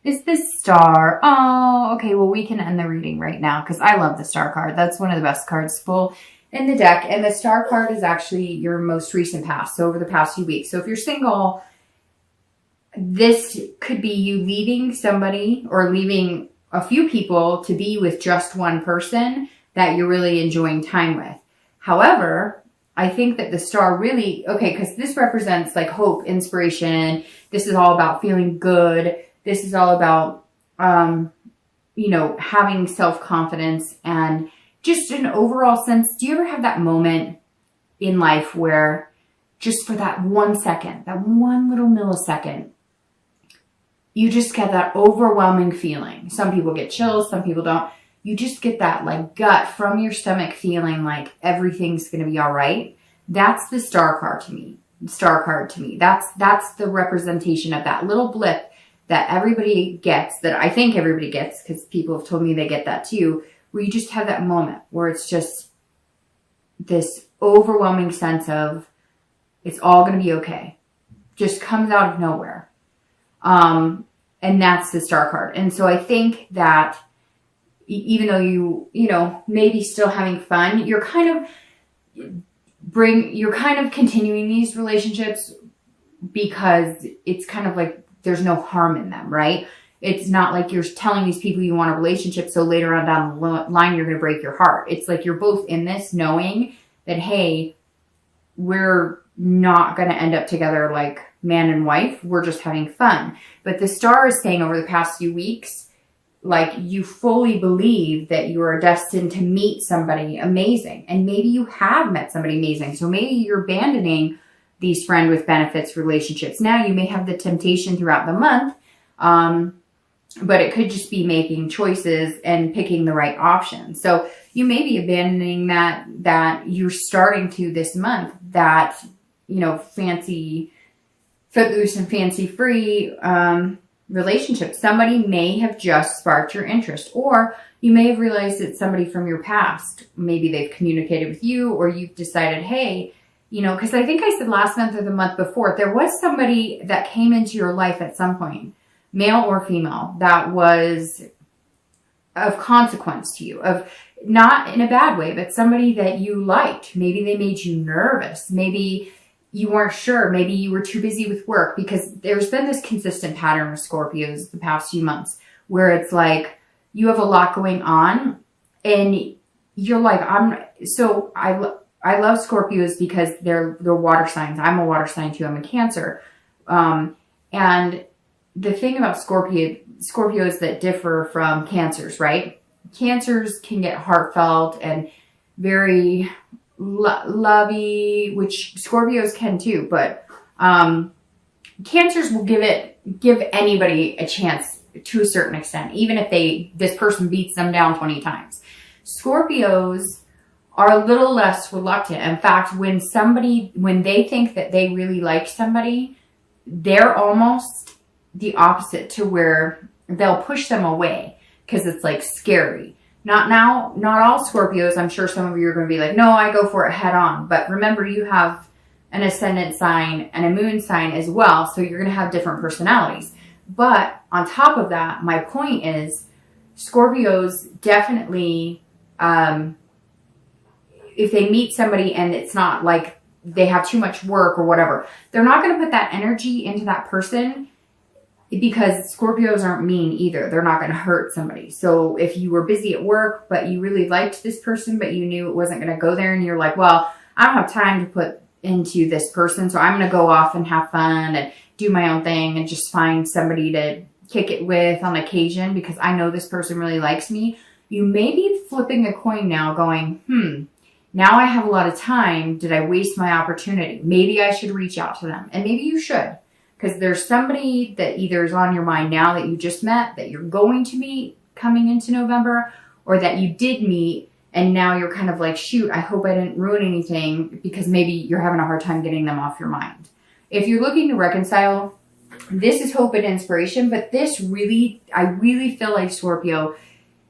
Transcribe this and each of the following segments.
is the Star. Oh, okay. Well, we can end the reading right now because I love the Star card. That's one of the best cards to pull in the deck. And the Star card is actually your most recent past. So over the past few weeks. So if you're single, this could be you leaving somebody or leaving a few people to be with just one person that you're really enjoying time with. However, I think that the Star really, okay, because this represents like hope, inspiration. This is all about feeling good. This is all about, having self-confidence and just an overall sense. Do you ever have that moment in life where just for that 1 second, that one little millisecond, you just get that overwhelming feeling? Some people get chills, some people don't. You just get that like gut from your stomach feeling like everything's going to be all right. That's the Star card to me. Star card to me. That's the representation of that little blip that everybody gets, that I think everybody gets, because people have told me they get that too, where you just have that moment where it's just this overwhelming sense of it's all going to be okay. Just comes out of nowhere. And that's the Star card. And so I think that even though you maybe still having fun, you're kind of continuing these relationships because it's kind of like there's no harm in them, right? It's not like you're telling these people you want a relationship so later on down the line you're going to break your heart. It's like you're both in this knowing that, hey, we're not going to end up together like man and wife. We're just having fun. But the Star is saying over the past few weeks, like you fully believe that you are destined to meet somebody amazing. And maybe you have met somebody amazing. So maybe you're abandoning these friend with benefits relationships. Now you may have the temptation throughout the month, but it could just be making choices and picking the right option. So you may be abandoning that you're starting to this month, that, fancy, footloose and fancy free, relationship. Somebody may have just sparked your interest, or you may have realized it's somebody from your past. Maybe they've communicated with you, or you've decided, hey, because I think I said last month or the month before, there was somebody that came into your life at some point, male or female, that was of consequence to you, of not in a bad way, but somebody that you liked. Maybe they made you nervous. Maybe you weren't sure. Maybe you were too busy with work, because there's been this consistent pattern with Scorpios the past few months where it's like you have a lot going on and you're like, I love Scorpios because they're water signs. I'm a water sign too. I'm a Cancer. And the thing about Scorpios that differ from Cancers, right? Cancers can get heartfelt and very lovey, which Scorpios can too, but Cancers will give anybody a chance to a certain extent, even if this person beats them down 20 times. Scorpios are a little less reluctant. In fact, when they think that they really like somebody, they're almost the opposite, to where they'll push them away because it's like scary. Not all Scorpios. I'm sure some of you are going to be like, no, I go for it head on. But remember, you have an ascendant sign and a moon sign as well. So you're going to have different personalities. But on top of that, my point is Scorpios definitely, if they meet somebody and it's not like they have too much work or whatever, they're not going to put that energy into that person, because Scorpios aren't mean either. They're not going to hurt somebody. So if you were busy at work, but you really liked this person, but you knew it wasn't going to go there, and you're like, well, I don't have time to put into this person, so I'm going to go off and have fun and do my own thing and just find somebody to kick it with on occasion because I know this person really likes me. You may be flipping a coin now going, now I have a lot of time. Did I waste my opportunity? Maybe I should reach out to them. And maybe you should. Because there's somebody that either is on your mind now that you just met, that you're going to meet coming into November, or that you did meet and now you're kind of like, shoot, I hope I didn't ruin anything, because maybe you're having a hard time getting them off your mind. If you're looking to reconcile, this is hope and inspiration, but I really feel like, Scorpio,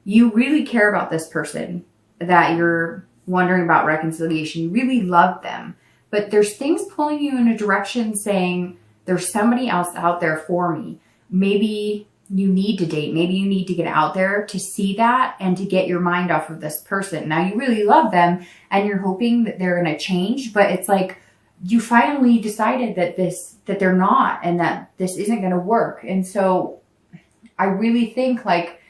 you really care about this person that you're wondering about reconciliation. You really love them, but there's things pulling you in a direction saying, there's somebody else out there for me. Maybe you need to date. Maybe you need to get out there to see that and to get your mind off of this person. Now, you really love them and you're hoping that they're going to change, but it's like you finally decided that they're not, and that this isn't going to work. And so I really think like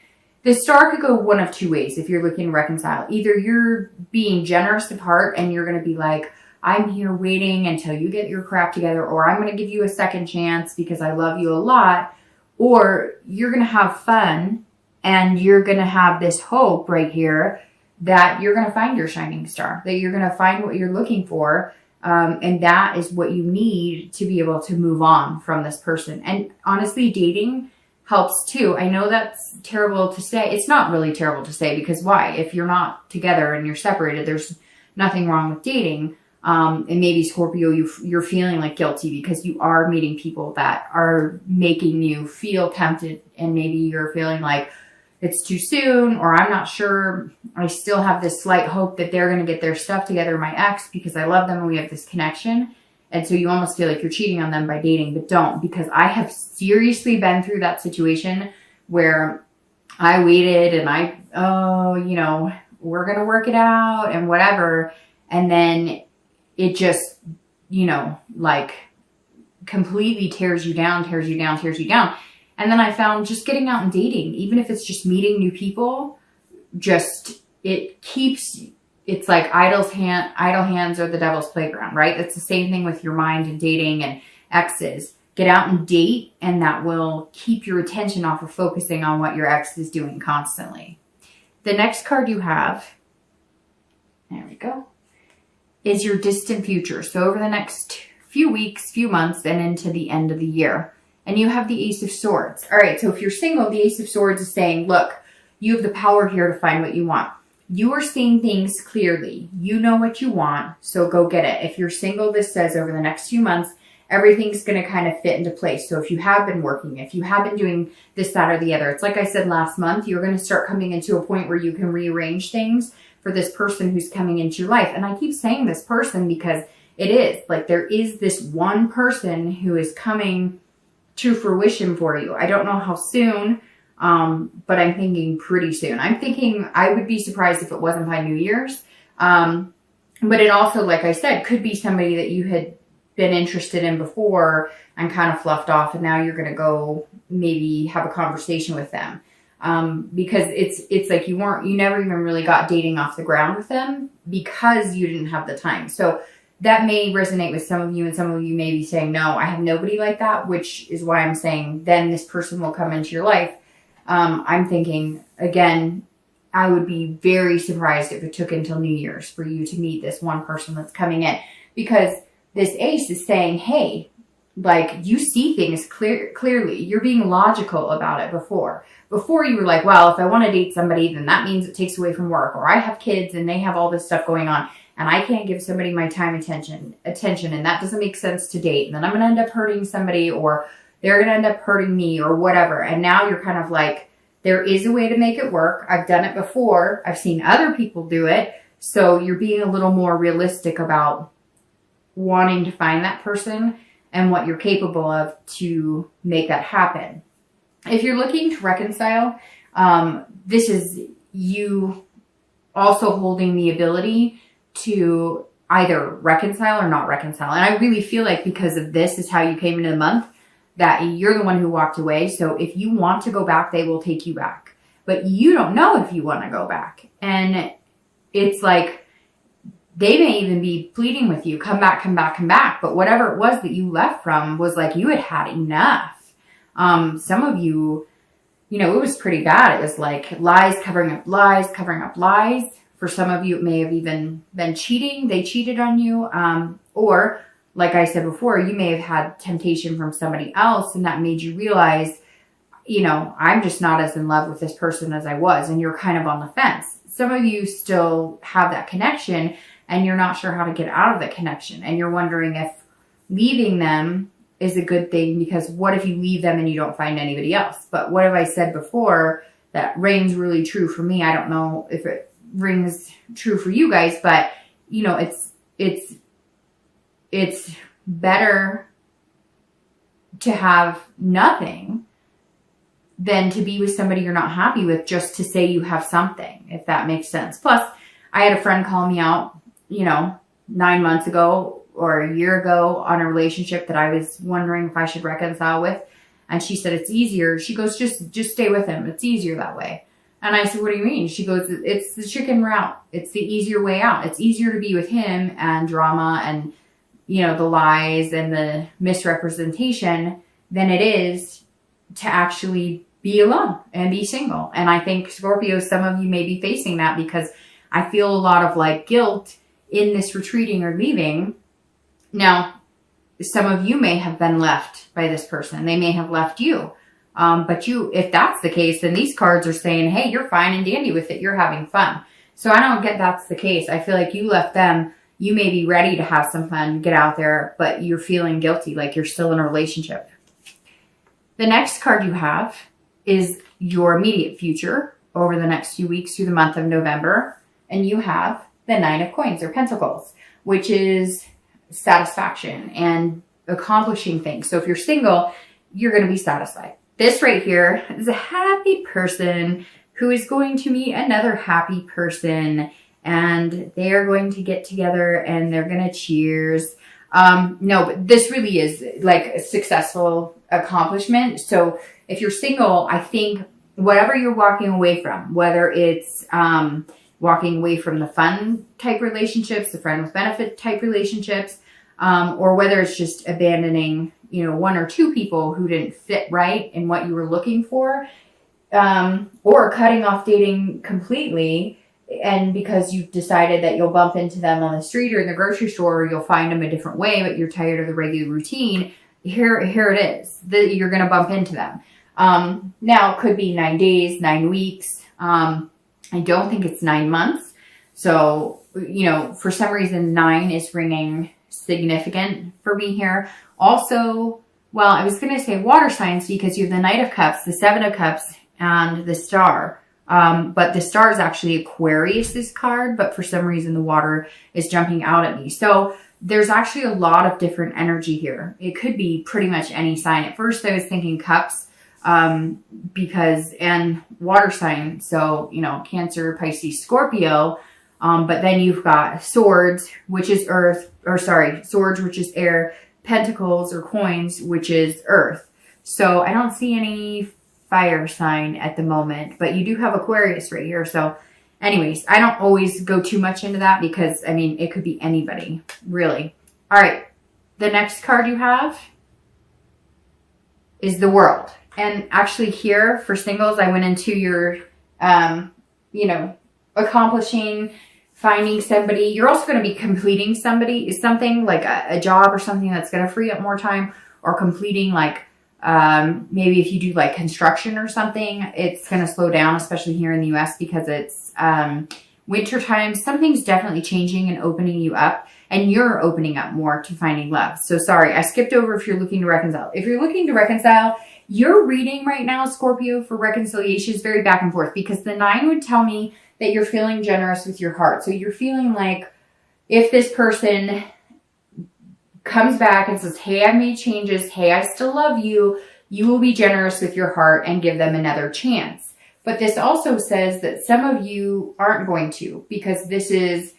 the star could go one of two ways if you're looking to reconcile. Either you're being generous of heart and you're going to be like, I'm here waiting until you get your crap together, or I'm going to give you a second chance because I love you a lot. Or you're going to have fun and you're going to have this hope right here that you're going to find your shining star, that you're going to find what you're looking for. And that is what you need to be able to move on from this person. And honestly, dating helps too. I know that's terrible to say. It's not really terrible to say, because why? If you're not together and you're separated, there's nothing wrong with dating. And maybe Scorpio, you're feeling like guilty because you are meeting people that are making you feel tempted, and maybe you're feeling like it's too soon, or I'm not sure. I still have this slight hope that they're going to get their stuff together, my ex, because I love them and we have this connection. And so you almost feel like you're cheating on them by dating, but don't, because I have seriously been through that situation where I waited and we're going to work it out and whatever. And then it just, like completely tears you down. And then I found just getting out and dating, even if it's just meeting new people, it's like idle hands are the devil's playground, right? It's the same thing with your mind and dating and exes. Get out and date, and that will keep your attention off of focusing on what your ex is doing constantly. The next card you have, there we go, is your distant future. So over the next few weeks, few months, and into the end of the year. And you have the Ace of Swords. All right, so if you're single, the Ace of Swords is saying, look, you have the power here to find what you want. You are seeing things clearly. You know what you want, so go get it. If you're single, this says over the next few months, everything's going to kind of fit into place. So if you have been working, if you have been doing this, that, or the other, it's like I said last month, you're going to start coming into a point where you can rearrange things for this person who's coming into your life. And I keep saying this person because it is like there is this one person who is coming to fruition for you. I don't know how soon, but I'm thinking pretty soon. I'm thinking I would be surprised if it wasn't by New Year's. But it also, like I said, could be somebody that you had been interested in before and kind of fluffed off, and now you're going to go maybe have a conversation with them. Because it's like you never even really got dating off the ground with them because you didn't have the time. So that may resonate with some of you, and some of you may be saying, no, I have nobody like that, which is why I'm saying then this person will come into your life. I'm thinking, again, I would be very surprised if it took until New Year's for you to meet this one person that's coming in, because this ace is saying, hey, like you see things clearly. You're being logical about it before. Before you were like, well, if I want to date somebody, then that means it takes away from work, or I have kids and they have all this stuff going on, and I can't give somebody my time attention, and that doesn't make sense to date. And then I'm going to end up hurting somebody, or they're going to end up hurting me, or whatever. And now you're kind of like, there is a way to make it work. I've done it before. I've seen other people do it. So you're being a little more realistic about wanting to find that person and what you're capable of to make that happen. If you're looking to reconcile, this is you also holding the ability to either reconcile or not reconcile. And I really feel like because of this is how you came into the month, that you're the one who walked away. So if you want to go back, they will take you back. But you don't know if you want to go back. And it's like, they may even be pleading with you, come back, come back, come back. But whatever it was that you left from was like you had had enough. Some of you, it was pretty bad. It was like lies covering up lies, covering up lies. For some of you, it may have even been cheating. They cheated on you. Or, like I said before, you may have had temptation from somebody else, and that made you realize, I'm just not as in love with this person as I was. And you're kind of on the fence. Some of you still have that connection, and you're not sure how to get out of the connection. And you're wondering if leaving them is a good thing, because what if you leave them and you don't find anybody else? But what have I said before that rings really true for me? I don't know if it rings true for you guys, but it's better to have nothing than to be with somebody you're not happy with just to say you have something, if that makes sense. Plus, I had a friend call me out, 9 months ago or a year ago on a relationship that I was wondering if I should reconcile with. And she said, it's easier. She goes, just stay with him. It's easier that way. And I said, what do you mean? She goes, it's the chicken route. It's the easier way out. It's easier to be with him and drama and, the lies and the misrepresentation than it is to actually be alone and be single. And I think, Scorpio, some of you may be facing that, because I feel a lot of guilt in this retreating or leaving. Now, some of you may have been left by this person. They may have left you. But if that's the case, then these cards are saying, hey, you're fine and dandy with it. You're having fun. So I don't get that's the case. I feel like you left them. You may be ready to have some fun, get out there, but you're feeling guilty, like you're still in a relationship. The next card you have is your immediate future over the next few weeks through the month of November. And you have the Nine of Coins or Pentacles, which is satisfaction and accomplishing things. So if you're single, you're going to be satisfied. This right here is a happy person who is going to meet another happy person, and they are going to get together and they're going to cheers. No, but this really is like a successful accomplishment. So if you're single, I think whatever you're walking away from, whether it's walking away from the fun type relationships, the friend with benefit type relationships, or whether it's just abandoning, one or two people who didn't fit right in what you were looking for, or cutting off dating completely. And because you've decided that you'll bump into them on the street or in the grocery store, or you'll find them a different way, but you're tired of the regular routine, here it is, that you're going to bump into them. Now it could be 9 days, 9 weeks. I don't think it's 9 months. So, for some reason, 9 is ringing significant for me here. Also, well, I was going to say water signs, because you have the Knight of Cups, the Seven of Cups, and the Star. But the Star is actually Aquarius, this card, but for some reason the water is jumping out at me. So there's actually a lot of different energy here. It could be pretty much any sign. At first I was thinking cups, and water sign. So, Cancer, Pisces, Scorpio. But then you've got swords, which is swords, which is air, pentacles or coins, which is earth. So I don't see any fire sign at the moment, but you do have Aquarius right here. So anyways, I don't always go too much into that, because it could be anybody, really. All right. The next card you have is the World. And actually here for singles, I went into your, accomplishing, finding somebody. You're also going to be completing something like a job or something that's going to free up more time, or completing maybe if you do construction or something, it's going to slow down, especially here in the US, because it's winter time. Something's definitely changing and opening you up, and you're opening up more to finding love. So sorry, I skipped over if you're looking to reconcile. If you're looking to reconcile, your reading right now, Scorpio, for reconciliation is very back and forth, because the 9 would tell me that you're feeling generous with your heart. So you're feeling like if this person comes back and says, hey, I've made changes, hey, I still love you, you will be generous with your heart and give them another chance. But this also says that some of you aren't going to, because this is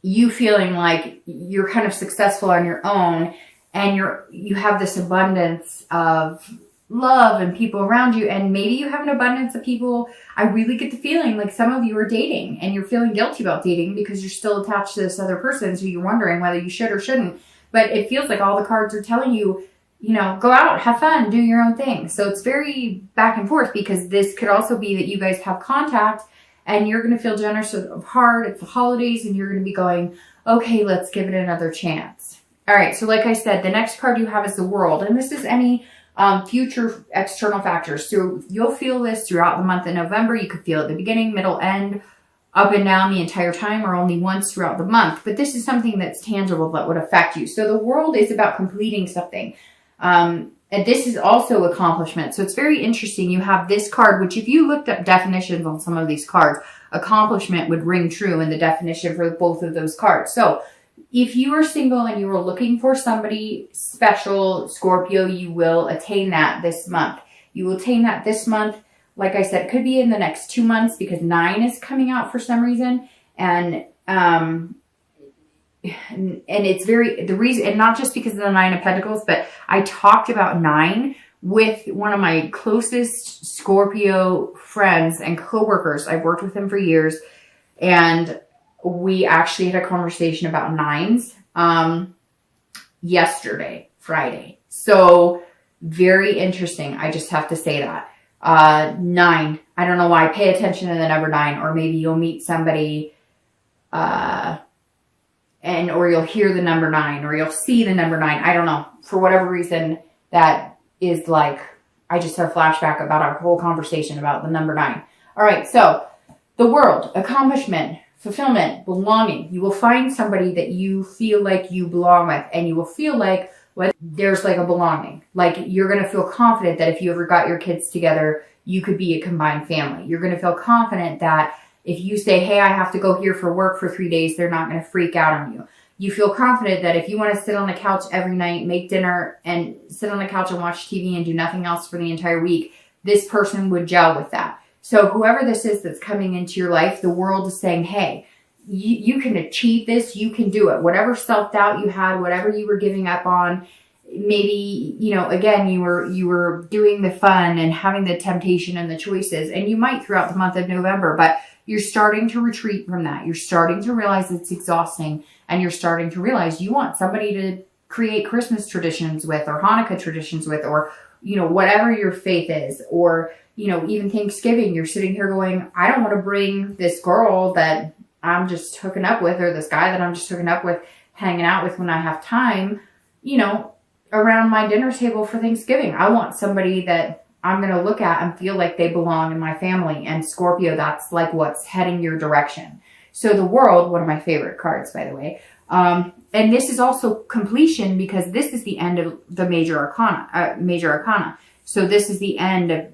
you feeling like you're kind of successful on your own, and you have this abundance of love and people around you, and maybe you have an abundance of people. I really get the feeling like some of you are dating, and you're feeling guilty about dating because you're still attached to this other person, so you're wondering whether you should or shouldn't. But it feels like all the cards are telling you, go out, have fun, do your own thing. So it's very back and forth, because this could also be that you guys have contact and you're going to feel generous of heart. It's the holidays and you're going to be going, okay, let's give it another chance. All right. So like I said, the next card you have is the World, and this is any future external factors. So you'll feel this throughout the month of November. You could feel it at the beginning, middle, end, up and down the entire time, or only once throughout the month. But this is something that's tangible that would affect you. So the World is about completing something. And this is also accomplishment. So it's very interesting. You have this card, which if you looked up definitions on some of these cards, accomplishment would ring true in the definition for both of those cards. So if you are single and you are looking for somebody special, Scorpio, you will attain that this month. You will attain that this month. Like I said, it could be in the next 2 months because 9 is coming out for some reason. And it's the reason, and not just because of the 9 of Pentacles, but I talked about 9 with one of my closest Scorpio friends and coworkers. I've worked with him for years, and we actually had a conversation about 9s yesterday, Friday. So very interesting. I just have to say that. 9. I don't know why. Pay attention to the number 9, or maybe you'll meet somebody, or you'll hear the number 9, or you'll see the number 9. I don't know. For whatever reason, that is like, I just had a flashback about our whole conversation about the number 9. All right. So the world, accomplishment, fulfillment, belonging. You will find somebody that you feel like you belong with, and you will feel like there's like a belonging. Like you're going to feel confident that if you ever got your kids together, you could be a combined family. You're going to feel confident that if you say, hey, I have to go here for work for 3 days, they're not going to freak out on you. You feel confident that if you want to sit on the couch every night, make dinner, and sit on the couch and watch TV and do nothing else for the entire week, this person would gel with that. So whoever this is that's coming into your life, the world is saying, hey, you can achieve this. You can do it. Whatever self-doubt you had, whatever you were giving up on, maybe, again, you were doing the fun and having the temptation and the choices, and you might throughout the month of November, but you're starting to retreat from that. You're starting to realize it's exhausting, and you're starting to realize you want somebody to create Christmas traditions with, or Hanukkah traditions with, or, whatever your faith is, or, even Thanksgiving. You're sitting here going, I don't want to bring this girl that I'm just hooking up with, or this guy that I'm just hooking up with, hanging out with when I have time, around my dinner table for Thanksgiving. I want somebody that I'm going to look at and feel like they belong in my family. And Scorpio, that's like what's heading your direction. So the world, one of my favorite cards, by the way. And this is also completion, because this is the end of the major arcana. So this is the end of,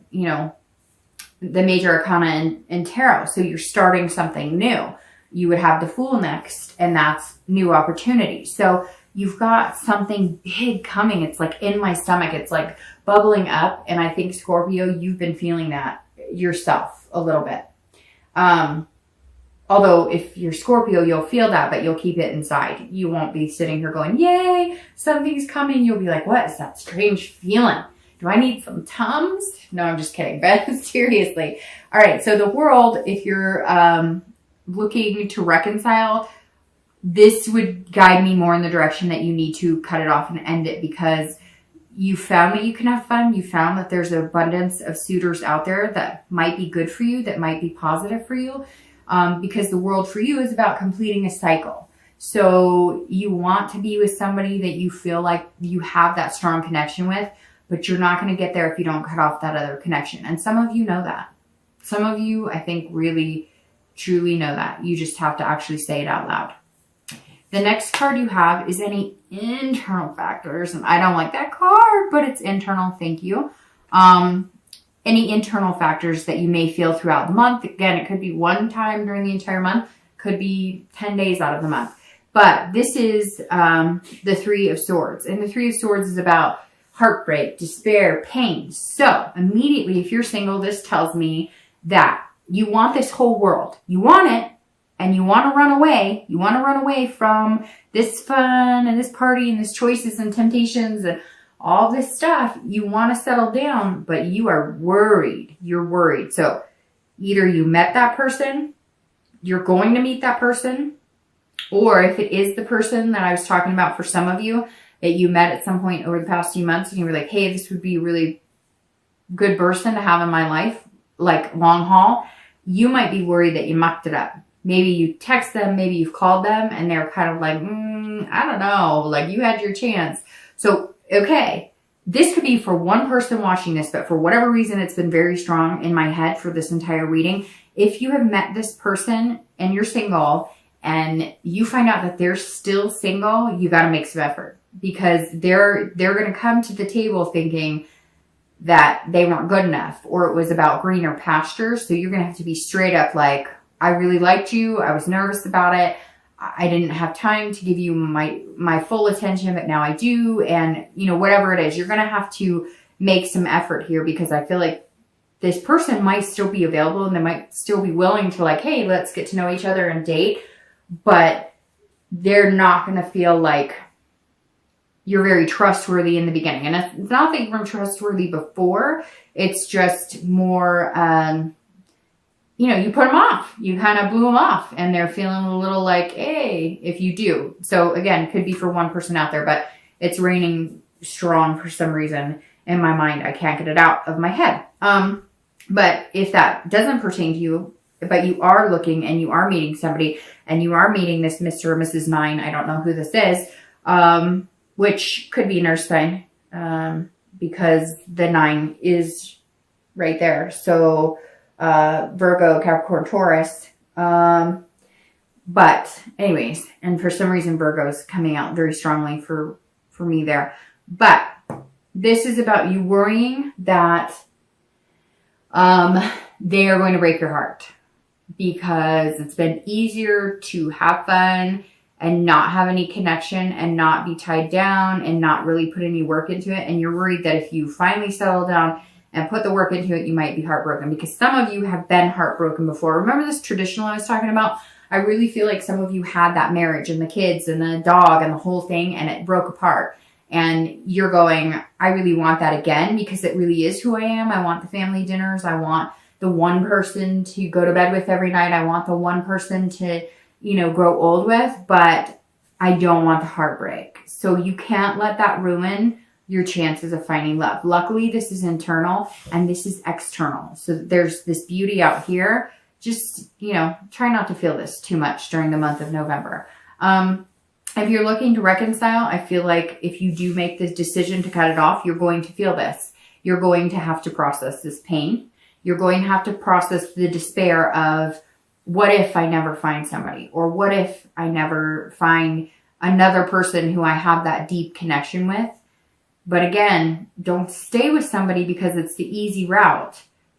the major arcana in tarot. So you're starting something new. You would have the Fool next, and that's new opportunity. So you've got something big coming. It's like in my stomach. It's like bubbling up. And I think, Scorpio, you've been feeling that yourself a little bit. Although if you're Scorpio, you'll feel that, but you'll keep it inside. You won't be sitting here going, yay, something's coming. You'll be like, what is that strange feeling? Do I need some Tums? No, I'm just kidding. But seriously. All right. So the world, if you're looking to reconcile, this would guide me more in the direction that you need to cut it off and end it, because you found that you can have fun. You found that there's an abundance of suitors out there that might be good for you, that might be positive for you, because the world for you is about completing a cycle. So you want to be with somebody that you feel like you have that strong connection with, but you're not going to get there if you don't cut off that other connection. And some of you know that. Some of you, I think, really, truly know that. You just have to actually say it out loud. The next card you have is any internal factors. And I don't like that card, but it's internal. Thank you. Any internal factors that you may feel throughout the month. Again, it could be one time during the entire month. Could be 10 days out of the month. But this is the Three of Swords. And the Three of Swords is about heartbreak, despair, pain. So immediately, if you're single, this tells me that you want this whole world. You want it. And you want to run away. You want to run away from this fun and this party and this choices and temptations and all this stuff. You want to settle down, but you are worried. You're worried. So either you met that person, you're going to meet that person, or if it is the person that I was talking about for some of you that you met at some point over the past few months, and you were like, hey, this would be a really good person to have in my life, like long haul, you might be worried that you mucked it up. Maybe you text them, maybe you've called them, and they're kind of like, I don't know, like you had your chance. So, okay, this could be for one person watching this, but for whatever reason, it's been very strong in my head for this entire reading. If you have met this person and you're single and you find out that they're still single, you got to make some effort, because they're going to come to the table thinking that they weren't good enough, or it was about greener pastures. So you're going to have to be straight up like, I really liked you. I was nervous about it. I didn't have time to give you my full attention, but now I do. And, whatever it is, you're going to have to make some effort here, because I feel like this person might still be available and they might still be willing to like, hey, let's get to know each other and date, but they're not going to feel like you're very trustworthy in the beginning. And it's not that you weren't trustworthy before. It's just more, you know, you put them off. You kind of blew them off and they're feeling a little like, hey, if you do. So again, could be for one person out there, but it's raining strong for some reason in my mind. I can't get it out of my head. But if that doesn't pertain to you, but you are looking and you are meeting somebody and you are meeting this Mr. or Mrs. 9, I don't know who this is, which could be an earth sign, because the 9 is right there. So, Virgo, Capricorn, Taurus. But anyways, and for some reason, Virgo is coming out very strongly for me there. But this is about you worrying that, they are going to break your heart, because it's been easier to have fun and not have any connection and not be tied down and not really put any work into it. And you're worried that if you finally settle down and put the work into it, you might be heartbroken, because some of you have been heartbroken before. Remember this traditional I was talking about? I really feel like some of you had that marriage and the kids and the dog and the whole thing, and it broke apart. And you're going, I really want that again, because it really is who I am. I want the family dinners. I want the one person to go to bed with every night. I want the one person to, you know, grow old with, but I don't want the heartbreak. So you can't let that ruin your chances of finding love. Luckily, this is internal and this is external. So there's this beauty out here. Just, you know, try not to feel this too much during the month of November. If you're looking to reconcile, I feel like if you do make the decision to cut it off, you're going to feel this. You're going to have to process this pain. You're going to have to process the despair of, what if I never find somebody? Or what if I never find another person who I have that deep connection with? But again, don't stay with somebody because it's the easy route.